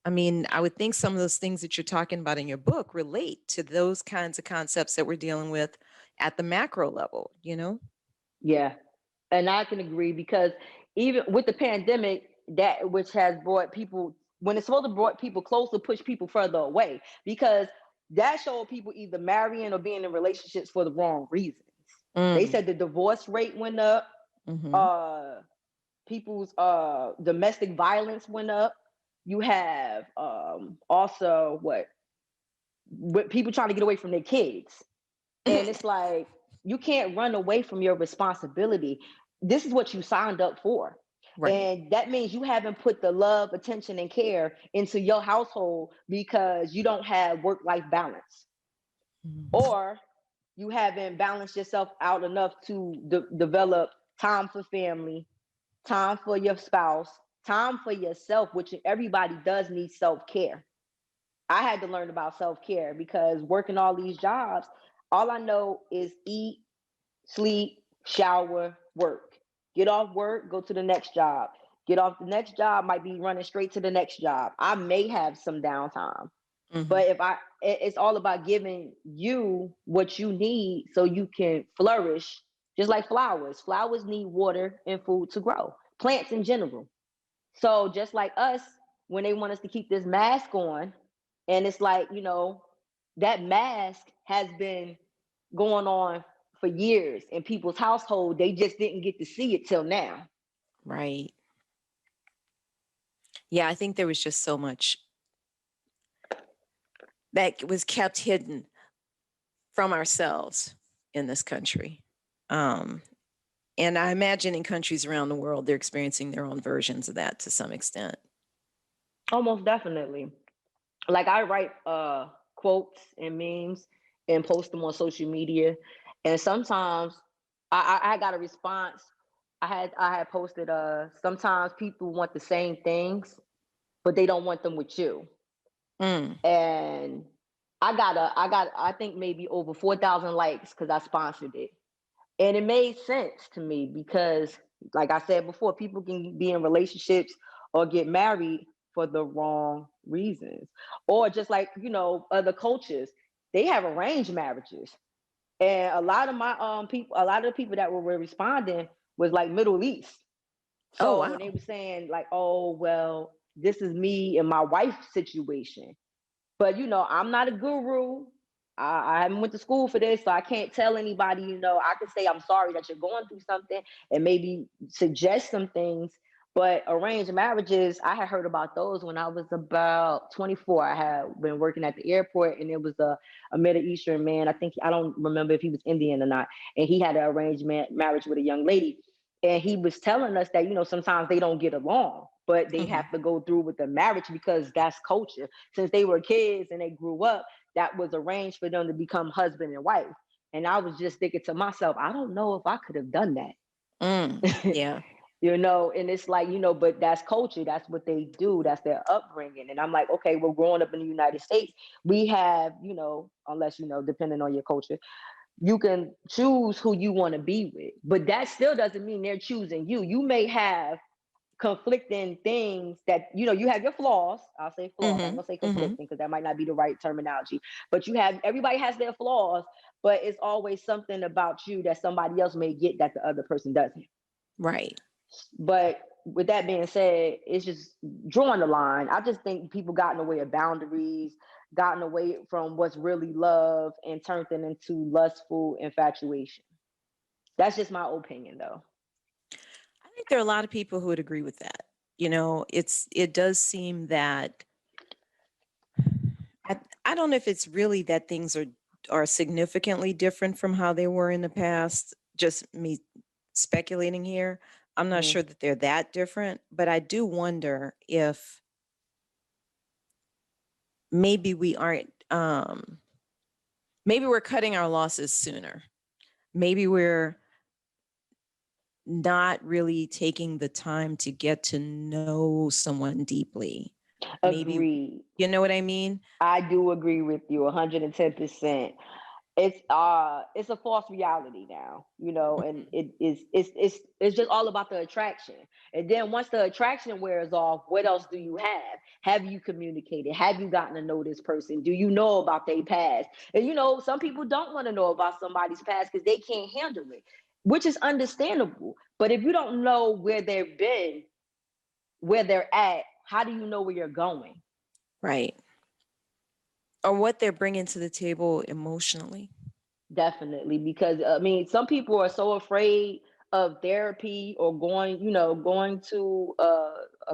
I mean, I would think some of those things that you're talking about in your book relate to those kinds of concepts that we're dealing with at the macro level, Yeah. And I can agree, because even with the pandemic, that which has brought people, when it's supposed to brought people closer, push people further away, because that showed people either marrying or being in relationships for the wrong reasons. They said the divorce rate went up. People's domestic violence went up. You have also what people trying to get away from their kids. And it's like, you can't run away from your responsibility. This is what you signed up for. Right. And that means you haven't put the love, attention, and care into your household because you don't have work-life balance. Or you haven't balanced yourself out enough to develop time for family, time for your spouse, time for yourself, which everybody does need self-care. I had to learn about self-care because working all these jobs, all I know is eat, sleep, shower, work. Get off work, go to the next job. Get off the next job, might be running straight to the next job. I may have some downtime. But it's all about giving you what you need so you can flourish. Just like flowers need water and food to grow, plants in general. So just like us, when they want us to keep this mask on, and it's like, that mask has been going on for years in people's household. They just didn't get to see it till now. Right. Yeah, I think there was just so much that was kept hidden from ourselves in this country. Um, and I imagine in countries around the world, they're experiencing their own versions of that to some extent. Almost definitely. Like I write quotes and memes and post them on social media, and sometimes I got a response. I had posted sometimes people want the same things, but they don't want them with you. Mm. And I think maybe over 4,000 likes because I sponsored it. And it made sense to me because, like I said before, people can be in relationships or get married for the wrong reasons. Or just like, other cultures, they have arranged marriages. And a lot of my people, a lot of the people that were responding was like Middle East. Oh, So wow. when they were saying like, oh, well, this is me and my wife's situation. But I'm not a guru. I haven't went to school for this, so I can't tell anybody. I could say I'm sorry that you're going through something and maybe suggest some things. But arranged marriages, I had heard about those when I was about 24. I had been working at the airport, and it was a Middle Eastern man. I don't remember if he was Indian or not, and he had an arranged marriage with a young lady. And he was telling us that sometimes they don't get along, but they Mhm. have to go through with the marriage because that's culture. Since they were kids and they grew up, that was arranged for them to become husband and wife. And I was just thinking to myself, I don't know if I could have done Mm. that. Yeah. And it's like, but that's culture. That's what they do. That's their upbringing. And I'm like, okay, well, growing up in the United States, we have, unless, depending on your culture, you can choose who you want to be with. But that still doesn't mean they're choosing you. You may have conflicting things that you have your flaws. I'll say flaws. I'm Mhm. gonna say Mhm. conflicting because that might not be the right terminology. But everybody has their flaws, but it's always something about you that somebody else may get that the other person doesn't. Right. But with that being said, it's just drawing the line. I just think people got in the way of boundaries, gotten away from what's really love, and turned it into lustful infatuation. That's just my opinion, though. I think there are a lot of people who would agree with that. It does seem that I don't know if it's really that things are significantly different from how they were in the past. Just me speculating here. I'm not Mhm. sure that they're that different, but I do wonder if maybe we aren't maybe we're cutting our losses sooner. Maybe we're not really taking the time to get to know someone deeply. Maybe, Agreed. you know what I mean? I do agree with you 110%. It's a false reality now, and Mhm. it's just all about the attraction. And then once the attraction wears off, what else do you have? Have you communicated? Have you gotten to know this person? Do you know about their past? And some people don't want to know about somebody's past because they can't handle it, which is understandable. But if you don't know where they've been, where they're at, how do you know where you're going? Right. Or what they're bringing to the table emotionally. Definitely, because I mean, some people are so afraid of therapy or going to a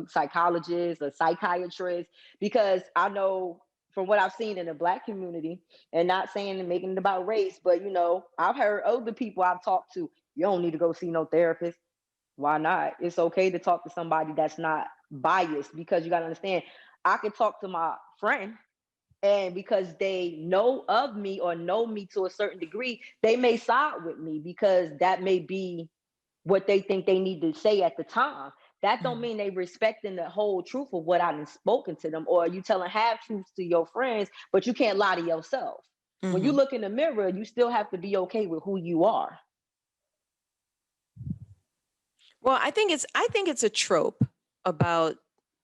psychologist, a psychiatrist, because I know from what I've seen in the Black community, and not saying and making it about race, but I've heard other people I've talked to, you don't need to go see no therapist. Why not? It's okay to talk to somebody that's not biased, because you got to understand, I could talk to my friend, and because they know of me or know me to a certain degree, they may side with me because that may be what they think they need to say at the time. That don't Mhm. mean they respecting the whole truth of what I've spoken to them, or you telling half truths to your friends, but you can't lie to yourself. When you Mhm. look in the mirror, you still have to be okay with who you are. Well, I think it's a trope about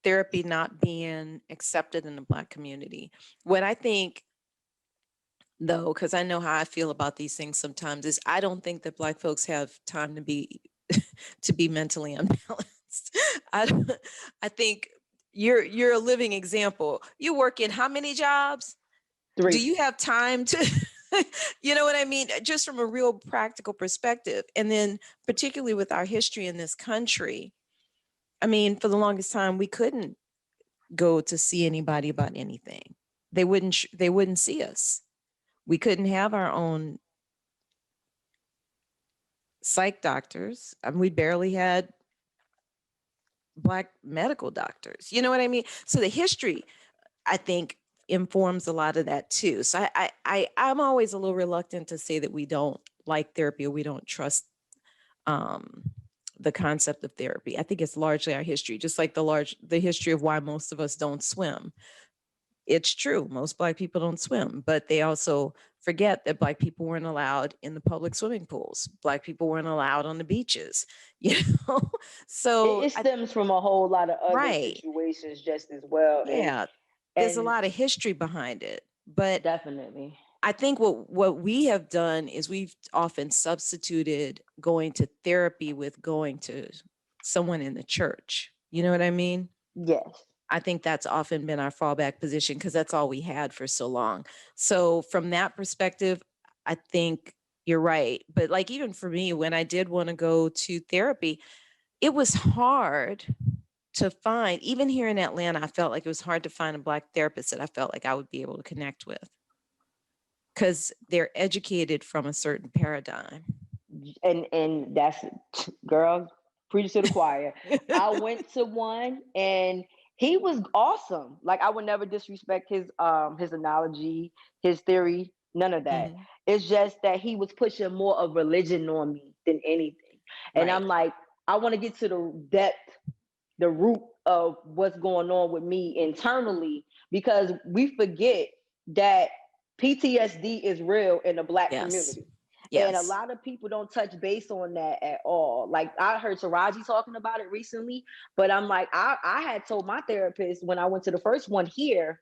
therapy not being accepted in the Black community. What I think though, because I know how I feel about these things sometimes, is I don't think that Black folks have time to be to be mentally unbalanced. I don't- I think you're a living example. You work in how many jobs? Do 3. you have time to you know what I mean? Just from a real practical perspective. And then particularly with our history in this country, I mean, for the longest time we couldn't go to see anybody about anything. They wouldn't see us. We couldn't have our own psych doctors. I mean, we barely had Black medical doctors. You know what I mean? So the history, I think, informs a lot of that too. So I'm always a little reluctant to say that we don't like therapy or we don't trust um, the concept of therapy. I think it's largely our history, just like the history of why most of us don't swim. It's true, most Black people don't swim, but they also forget that Black people weren't allowed in the public swimming pools. Black people weren't allowed on the beaches, you know? So It stems from a whole lot of other right. situations just as well, Yeah. There's a and lot of history behind it. But definitely. I think what we have done is we've often substituted going to therapy with going to someone in the church. You know what I mean? Yes. I think that's often been our fallback position because that's all we had for so long. So from that perspective, I think you're right. But like even for me, when I did want to go to therapy, it was hard to find, even here in Atlanta, I felt like it was hard to find a Black therapist that I felt like I would be able to connect with because they're educated from a certain paradigm. And that's girl, preach to the choir. I went to one and he was awesome. Like I would never disrespect his analogy, his theory, none of that. Mhm. It's just that he was pushing more of religion on me than anything. And Right. I'm like, I want to get to the depth, the root of what's going on with me internally, because we forget that PTSD is real in the Black Yes. community. And a Yes. lot of people don't touch base on that at all. Like I heard Taraji talking about it recently, but I'm like, I had told my therapist when I went to the first one here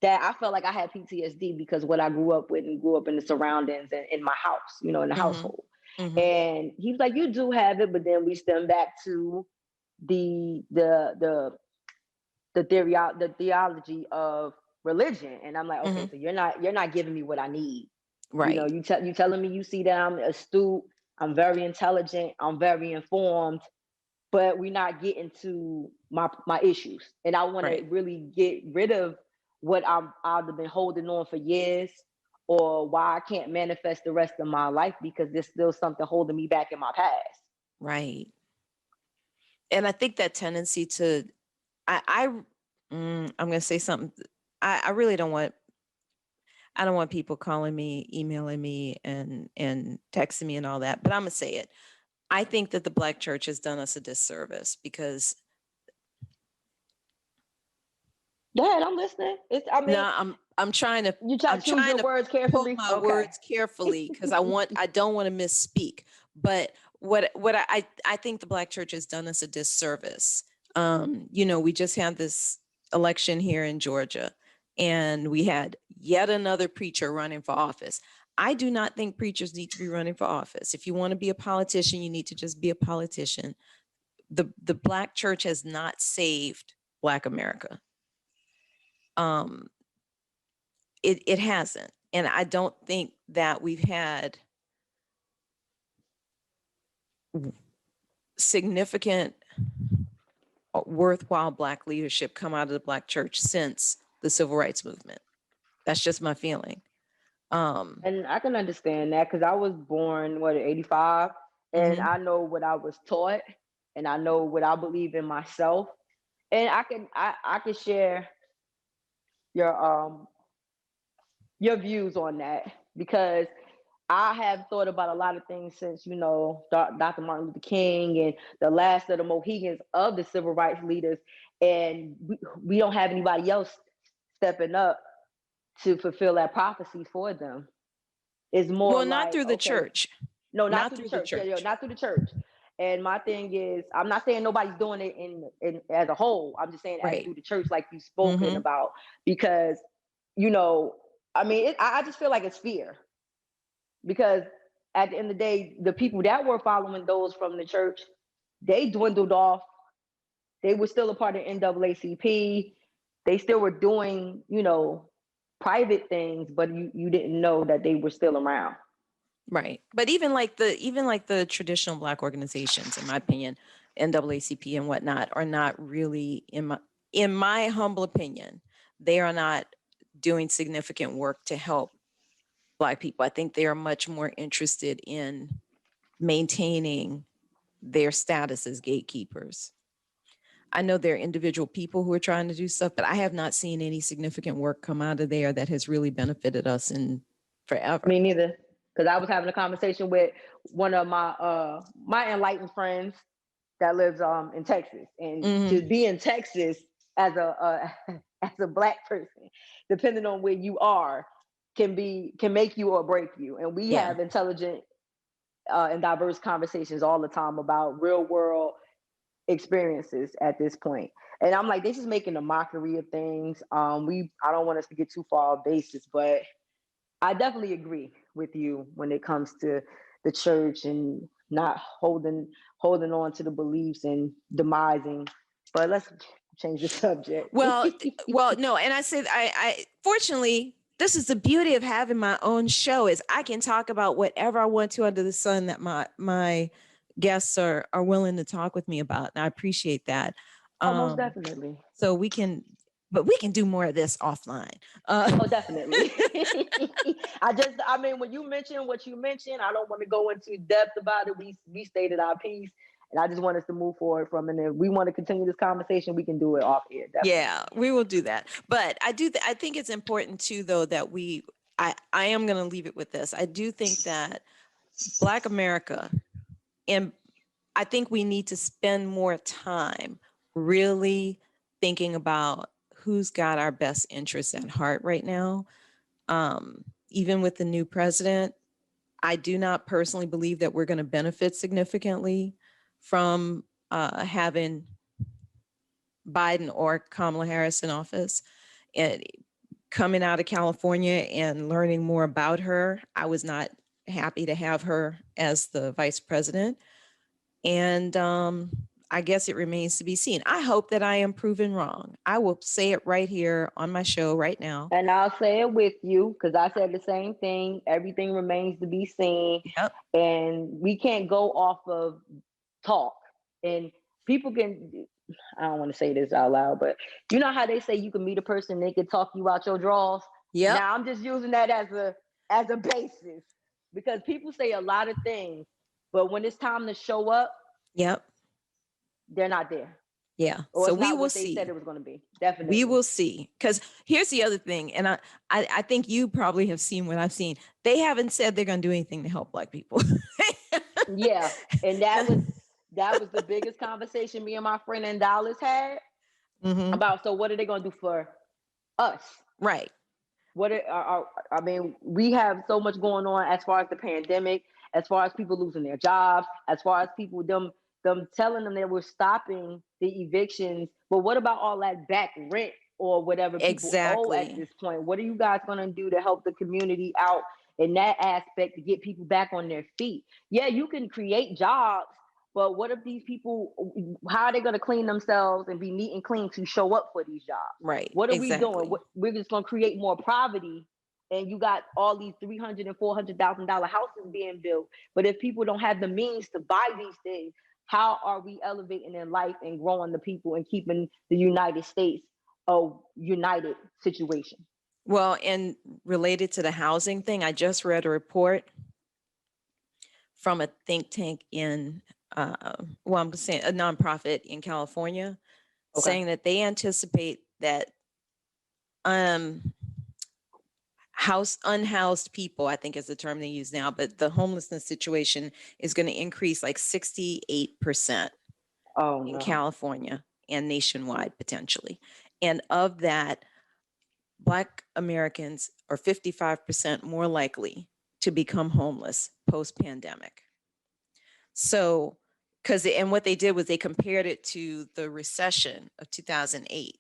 that I felt like I had PTSD because what I grew up with and grew up in the surroundings and in my house, in the Mhm. household. Mhm. And he was like, you do have it, but then we stem back to the the the the theology of religion. And I'm like, okay, Mhm. so you're not giving me what I need. Right. You telling me you see that I'm astute, I'm very intelligent, I'm very informed, but we're not getting to my issues. And I want to Right. really get rid of what I've been holding on for years, or why I can't manifest the rest of my life because there's still something holding me back in my past. Right. And I think that tendency to I I'm going to say something. I really don't want I don't want people calling me, emailing me and texting me and all that, but I'm going to say it. I think that the Black church has done us a disservice because Go ahead, I'm listening. I mean, no, I'm trying to you try I'm to choose trying your to words pull carefully. my Okay. words carefully because I don't want to misspeak. But what I think the Black church has done us a disservice. We just had this election here in Georgia, and we had yet another preacher running for office. I do not think preachers need to be running for office. If you want to be a politician, you need to just be a politician. The Black church has not saved Black America. Um, it hasn't. And I don't think that we've had significant worthwhile Black leadership come out of the Black church since the civil rights movement. That's just my feeling. Um, And I can understand that because I was born, what, 85, and mhm. I know what I was taught, and I know what I believe in myself. And I can share your your views on that, because I have thought about a lot of things since, Dr. Martin Luther King and the last of the Mohegans of the civil rights leaders. And we don't have anybody else stepping up to fulfill that prophecy for them. It's more Well, not like, through the okay, church. no, not Not through the through the church. Yeah, yeah, church. not through the church. And my thing is, I'm not saying nobody's doing it in as a whole. I'm just saying as Right. through the church, like you've spoken Mhm. about, because you know I mean, I just feel like it's fear, because at the end of the day, the people that were following those from the church, they dwindled off. They were still a part of NAACP. They still were doing, private things, but you didn't know that they were still around. Right. But even like the traditional Black organizations, in my opinion, NAACP and whatnot, are not really, in my humble opinion, they are not doing significant work to help Black people. I think they are much more interested in maintaining their status as gatekeepers. I know there are individual people who are trying to do stuff, but I have not seen any significant work come out of there that has really benefited us in forever. Me neither, because I was having a conversation with one of my enlightened friends that lives in Texas, and to be in Texas as a as a Black person, depending on where you are, can make you or break you. And we have intelligent and diverse conversations all the time about real world experiences at this point. And I'm like, this is making a mockery of things. I don't want us to get too far off basis, but I definitely agree with you when it comes to the church and not holding on to the beliefs and demising. But let's change the subject. Well, no. And I said, I fortunately, this is the beauty of having my own show, is I can talk about whatever I want to under the sun that my guests are willing to talk with me about. And I appreciate that. Most definitely. So we can do more of this offline. Oh, definitely. When you mentioned what you mentioned, I don't want to go into depth about it. We stated our piece, and I just want us to move forward from it. And if we want to continue this conversation, we can do it off air. Definitely. Yeah, we will do that. But I think it's important too, though, that I am going to leave it with this. I do think that Black America, and I think we need to spend more time really thinking about who's got our best interests at heart right now. Even with the new president, I do not personally believe that we're going to benefit significantly from having Biden or Kamala Harris in office. And coming out of California and learning more about her, I was not happy to have her as the vice president. And I guess it remains to be seen. I hope that I am proven wrong. I will say it right here on my show right now. And I'll say it with you, because I said the same thing. Everything remains to be seen. Yep. And we can't go off of talk. And people can, I don't want to say this out loud, but you know how they say you can meet a person, they can talk you out your drawers? Yeah. Now I'm just using that as a basis, because people say a lot of things, but when it's time to show up, yep, they're not there. Yeah. Or so it's we not will what they see. said it was going to be. Definitely. We will see. Because here's the other thing. And I think you probably have seen what I've seen. They haven't said they're going to do anything to help Black people. Yeah. And that was the biggest conversation me and my friend in Dallas had about, so what are they going to do for us? Right. We have so much going on as far as the pandemic, as far as people losing their jobs, as far as people them telling them that we're stopping the evictions. But what about all that back rent or whatever people owe at this point? What are you guys going to do to help the community out in that aspect to get people back on their feet? Yeah, you can create jobs, but what if these people, how are they going to clean themselves and be neat and clean to show up for these jobs? Right. What are we doing? We're just going to create more poverty, and you got all these $300,000 and $400,000 houses being built. But if people don't have the means to buy these things, how are we elevating in life and growing the people and keeping the United States a united situation? Well, and related to the housing thing, I just read a report from a think tank in, I'm saying a nonprofit in California, saying that they anticipate that unhoused people, I think is the term they use now, but the homelessness situation is going to increase like 68% in California and nationwide potentially. And of that, Black Americans are 55% more likely to become homeless post-pandemic. So, and what they did was they compared it to the recession of 2008.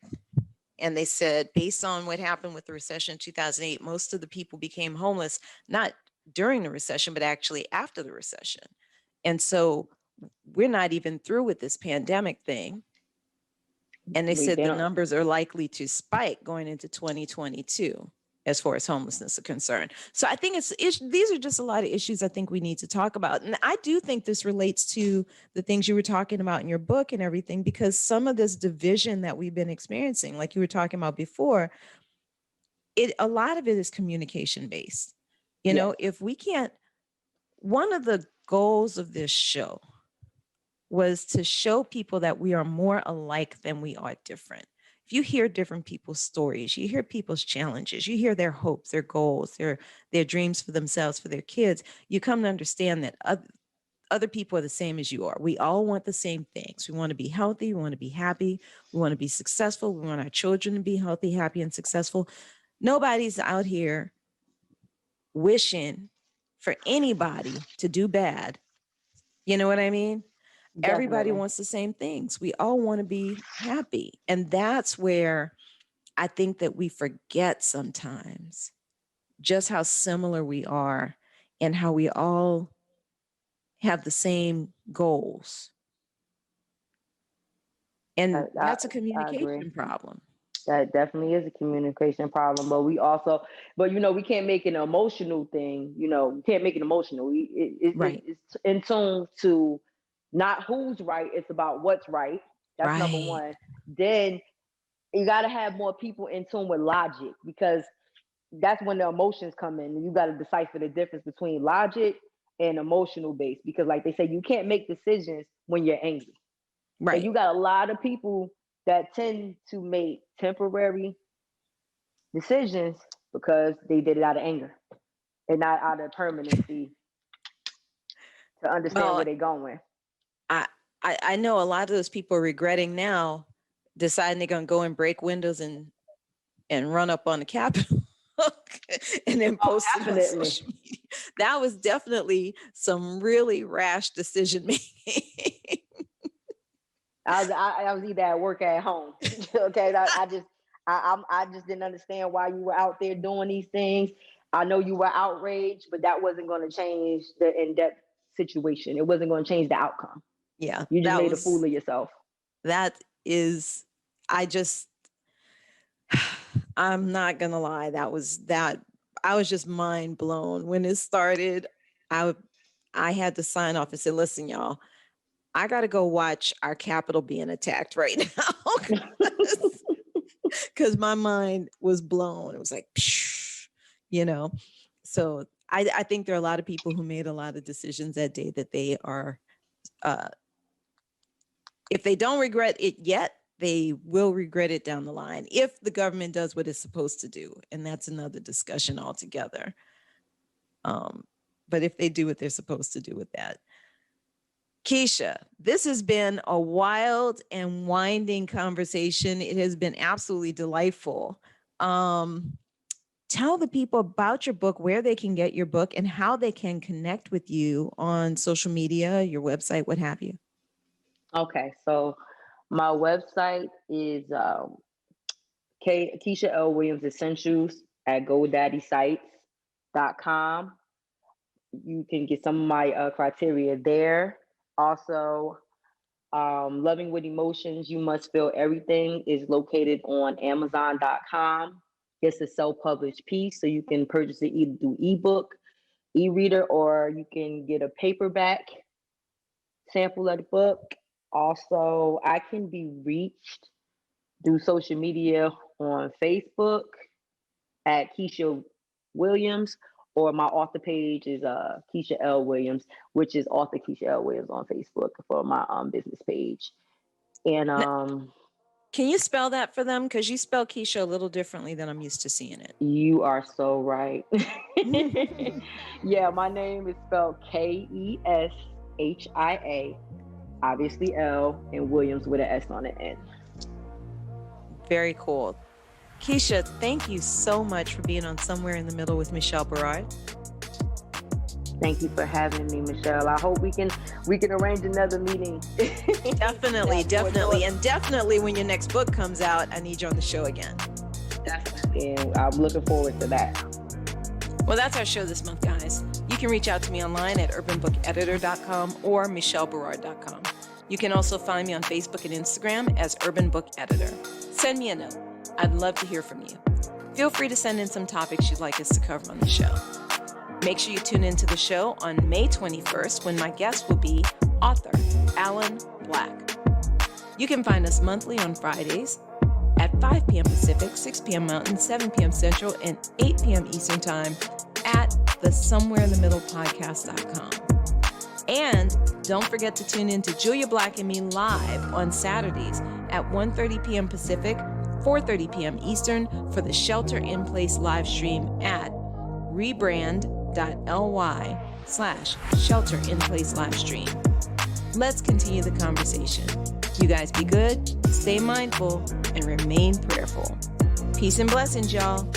And they said, based on what happened with the recession in 2008, most of the people became homeless, not during the recession, but actually after the recession. And so we're not even through with this pandemic thing. And they said the numbers are likely to spike going into 2022 as far as homelessness is concerned. So I think these are just a lot of issues I think we need to talk about. And I do think this relates to the things you were talking about in your book and everything, because some of this division that we've been experiencing, like you were talking about before, a lot of it is communication based. You know, if we can't, one of the goals of this show was to show people that we are more alike than we are different. If you hear different people's stories, you hear people's challenges, you hear their hopes, their goals, their dreams for themselves, for their kids, you come to understand that other people are the same as you are. We all want the same things. We want to be healthy. We want to be happy. We want to be successful. We want our children to be healthy, happy, and successful. Nobody's out here wishing for anybody to do bad. You know what I mean? Definitely. Everybody wants the same things. We all want to be happy. And that's where I think that we forget sometimes just how similar we are and how we all have the same goals. And that's a communication problem. That definitely is a communication problem. But we can't make an emotional thing. We can't make it emotional. It's in tune to not who's right. It's about what's right. That's number one. Then you got to have more people in tune with logic, because that's when the emotions come in. You got to decipher the difference between logic and emotional base, because like they say, you can't make decisions when you're angry. Right. So you got a lot of people that tend to make temporary decisions because they did it out of anger and not out of permanency to understand where they're going. I know a lot of those people are regretting now, deciding they're going to go and break windows and run up on the Capitol and then post it on social media. That was definitely some really rash decision making. I was either at work or at home. Okay, I just didn't understand why you were out there doing these things. I know you were outraged, but that wasn't going to change the in-depth situation. It wasn't going to change the outcome. Yeah, you just made a fool of yourself. I'm not gonna lie. I was just mind blown when it started. I had to sign off and say, "Listen, y'all, I got to go watch our Capitol being attacked right now," because my mind was blown. It was like, So I think there are a lot of people who made a lot of decisions that day that they are, if they don't regret it yet, they will regret it down the line if the government does what it's supposed to do. And that's another discussion altogether. But if they do what they're supposed to do with that. Keshia, this has been a wild and winding conversation. It has been absolutely delightful. Tell the people about your book, where they can get your book, and how they can connect with you on social media, your website, what have you. Okay, so my website is Keshia L. Williams Essentials at GoDaddySites.com. You can get some of my criteria there. Also, Loving with Emotions, You Must Feel Everything is located on Amazon.com. It's a self-published piece, so you can purchase it either through ebook, e-reader, or you can get a paperback sample of the book. Also, I can be reached through social media on Facebook at Keshia Williams, or my author page is Keshia L. Williams, which is Author Keshia L. Williams on Facebook for my business page. And can you spell that for them? Because you spell Keshia a little differently than I'm used to seeing it. You are so right. Yeah, my name is spelled Keshia, obviously L, and Williams with an S on the end. Very cool. Keshia, thank you so much for being on Somewhere in the Middle with Michele Barard. Thank you for having me, Michelle. I hope we can arrange another meeting. Definitely. And definitely when your next book comes out, I need you on the show again. Definitely. And I'm looking forward to that. Well, that's our show this month, guys. You can reach out to me online at urbanbookeditor.com or michellebarard.com. You can also find me on Facebook and Instagram as Urban Book Editor. Send me a note. I'd love to hear from you. Feel free to send in some topics you'd like us to cover on the show. Make sure you tune into the show on May 21st when my guest will be author Alan Black. You can find us monthly on Fridays at 5 p.m. Pacific, 6 p.m. Mountain, 7 p.m. Central, and 8 p.m. Eastern Time at the somewhereinthemiddlepodcast.com. And don't forget to tune in to Julia Black and me live on Saturdays at 1:30 p.m. Pacific, 4:30 p.m. Eastern for the Shelter in Place live stream at rebrand.ly/Shelter in Place live stream. Let's continue the conversation. You guys be good, stay mindful, and remain prayerful. Peace and blessings, y'all.